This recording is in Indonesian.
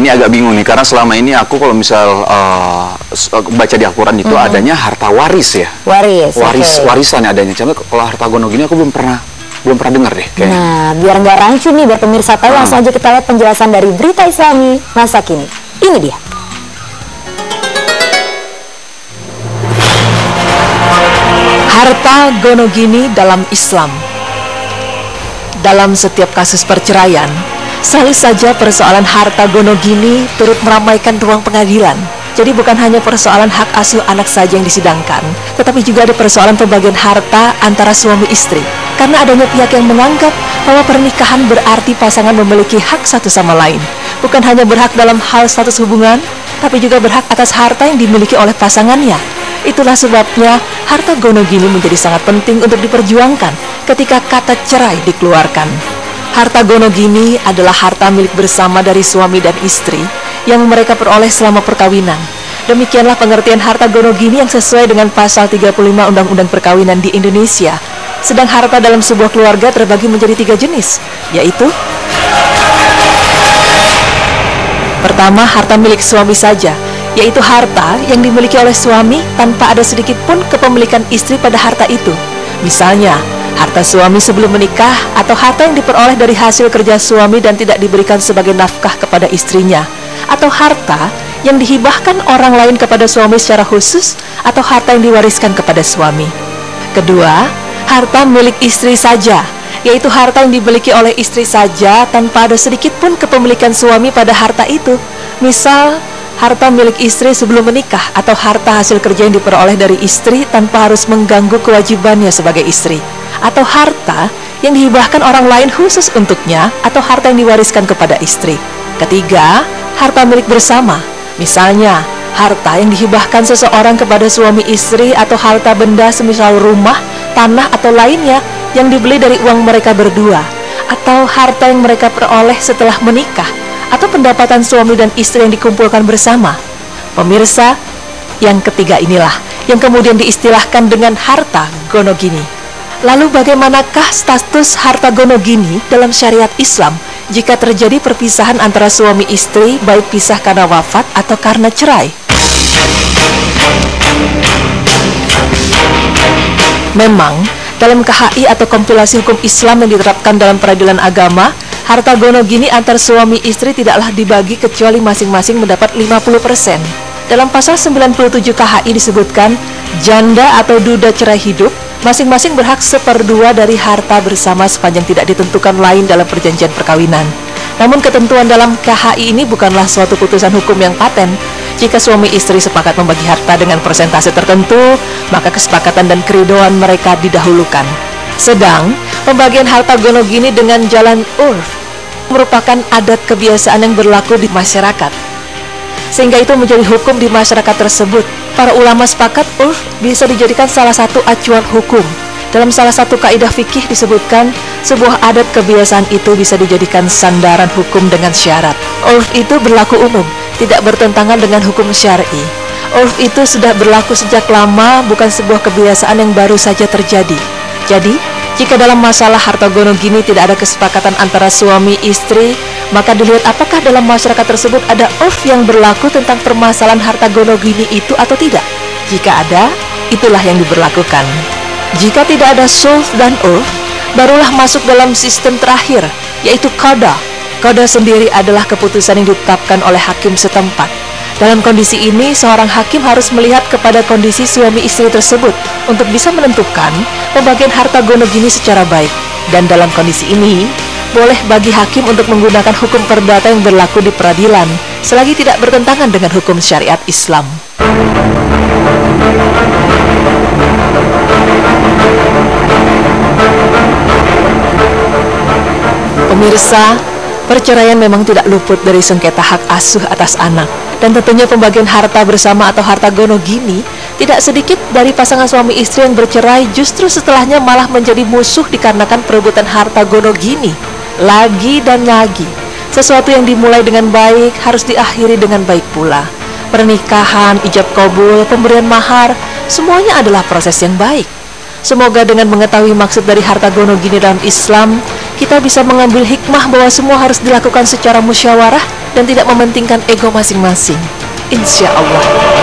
ini agak bingung nih, karena selama ini aku kalau misal baca di Al-Quran itu adanya harta waris ya. Warisan adanya. Cuma kalau harta gono gini aku belum pernah dengar deh kayaknya. Nah, biar nggak rancu nih, biar pemirsa tahu, langsung aja kita lihat penjelasan dari Berita Islami masa kini. Ini dia. Harta gono gini dalam Islam. Dalam setiap kasus perceraian, selalu saja persoalan harta gono gini turut meramaikan ruang pengadilan. Jadi bukan hanya persoalan hak asuh anak saja yang disidangkan, tetapi juga ada persoalan pembagian harta antara suami istri. Karena adanya pihak yang menganggap bahwa pernikahan berarti pasangan memiliki hak satu sama lain. Bukan hanya berhak dalam hal status hubungan, tapi juga berhak atas harta yang dimiliki oleh pasangannya. Itulah sebabnya harta gono gini menjadi sangat penting untuk diperjuangkan ketika kata cerai dikeluarkan. Harta gono gini adalah harta milik bersama dari suami dan istri yang mereka peroleh selama perkawinan. Demikianlah pengertian harta gono gini yang sesuai dengan pasal 35 Undang-Undang Perkawinan di Indonesia. Sedang harta dalam sebuah keluarga terbagi menjadi 3 jenis, yaitu: pertama, harta milik suami saja, yaitu harta yang dimiliki oleh suami tanpa ada sedikit pun kepemilikan istri pada harta itu. Misalnya, harta suami sebelum menikah atau harta yang diperoleh dari hasil kerja suami dan tidak diberikan sebagai nafkah kepada istrinya, atau harta yang dihibahkan orang lain kepada suami secara khusus, atau harta yang diwariskan kepada suami. Kedua, harta milik istri saja, yaitu harta yang dimiliki oleh istri saja tanpa ada sedikit pun kepemilikan suami pada harta itu. Misal, harta milik istri sebelum menikah atau harta hasil kerja yang diperoleh dari istri tanpa harus mengganggu kewajibannya sebagai istri, atau harta yang dihibahkan orang lain khusus untuknya, atau harta yang diwariskan kepada istri. Ketiga, harta milik bersama, misalnya harta yang dihibahkan seseorang kepada suami istri, atau harta benda semisal rumah, tanah, atau lainnya yang dibeli dari uang mereka berdua, atau harta yang mereka peroleh setelah menikah, atau pendapatan suami dan istri yang dikumpulkan bersama. Pemirsa, yang ketiga inilah yang kemudian diistilahkan dengan harta gono gini. Lalu bagaimanakah status harta gono gini dalam syariat Islam jika terjadi perpisahan antara suami istri, baik pisah karena wafat atau karena cerai? Memang, dalam KHI atau kompilasi hukum Islam yang diterapkan dalam peradilan agama, harta gono gini antar suami istri tidaklah dibagi kecuali masing-masing mendapat 50%. Dalam pasal 97 KHI disebutkan, janda atau duda cerai hidup masing-masing berhak 1/2 dari harta bersama sepanjang tidak ditentukan lain dalam perjanjian perkawinan. Namun ketentuan dalam KHI ini bukanlah suatu putusan hukum yang paten. Jika suami istri sepakat membagi harta dengan persentase tertentu, maka kesepakatan dan keridoan mereka didahulukan. Sedang, pembagian harta gono gini dengan jalan urf merupakan adat kebiasaan yang berlaku di masyarakat, sehingga itu menjadi hukum di masyarakat tersebut. Para ulama sepakat urf bisa dijadikan salah satu acuan hukum. Dalam salah satu kaidah fikih disebutkan, sebuah adat kebiasaan itu bisa dijadikan sandaran hukum dengan syarat. Urf itu berlaku umum, tidak bertentangan dengan hukum syar'i. Urf itu sudah berlaku sejak lama, bukan sebuah kebiasaan yang baru saja terjadi. Jadi, jika dalam masalah harta gono gini tidak ada kesepakatan antara suami istri, maka dilihat apakah dalam masyarakat tersebut ada urf yang berlaku tentang permasalahan harta gono gini itu atau tidak. Jika ada, itulah yang diberlakukan. Jika tidak ada sulh dan urf, barulah masuk dalam sistem terakhir, yaitu qada. Qada sendiri adalah keputusan yang ditetapkan oleh hakim setempat. Dalam kondisi ini, seorang hakim harus melihat kepada kondisi suami istri tersebut untuk bisa menentukan pembagian harta gono gini secara baik. Dan dalam kondisi ini, boleh bagi hakim untuk menggunakan hukum perdata yang berlaku di peradilan, selagi tidak bertentangan dengan hukum syariat Islam. Pemirsa, perceraian memang tidak luput dari sengketa hak asuh atas anak. Dan tentunya pembagian harta bersama atau harta gono gini, tidak sedikit dari pasangan suami istri yang bercerai justru setelahnya malah menjadi musuh dikarenakan perebutan harta gono gini. Lagi dan lagi, sesuatu yang dimulai dengan baik harus diakhiri dengan baik pula. Pernikahan, ijab kabul, pemberian mahar, semuanya adalah proses yang baik. Semoga dengan mengetahui maksud dari harta gono gini dalam Islam, kita bisa mengambil hikmah bahwa semua harus dilakukan secara musyawarah dan tidak mementingkan ego masing-masing. Insya Allah.